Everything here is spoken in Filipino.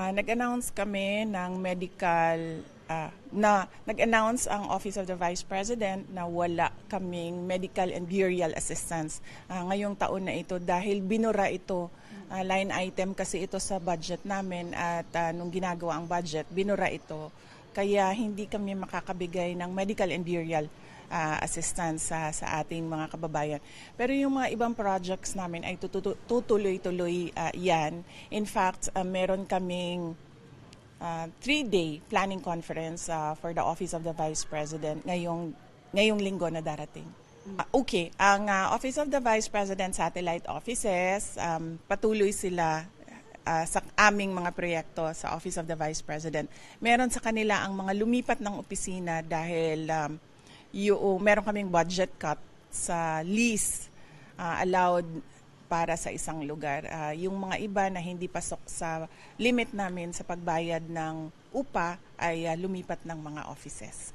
Nag-announce kami ng nag-announce ang Office of the Vice President na wala kaming medical and burial assistance ngayong taon na ito dahil binura ito. Line item kasi ito sa budget namin at nung ginagawa ang budget, binura ito. Kaya hindi kami makakabigay ng medical and burial assistance sa ating mga kababayan. Pero yung mga ibang projects namin ay tutuloy-tuloy yan. In fact, meron kaming 3-day planning conference for the Office of the Vice President ngayong linggo na darating. Okay, ang Office of the Vice President satellite offices, patuloy sila sa aming mga proyekto sa Office of the Vice President. Meron sa kanila ang mga lumipat ng opisina dahil meron kaming budget cut sa lease allowed para sa isang lugar. Yung mga iba na hindi pasok sa limit namin sa pagbayad ng upa ay lumipat ng mga offices.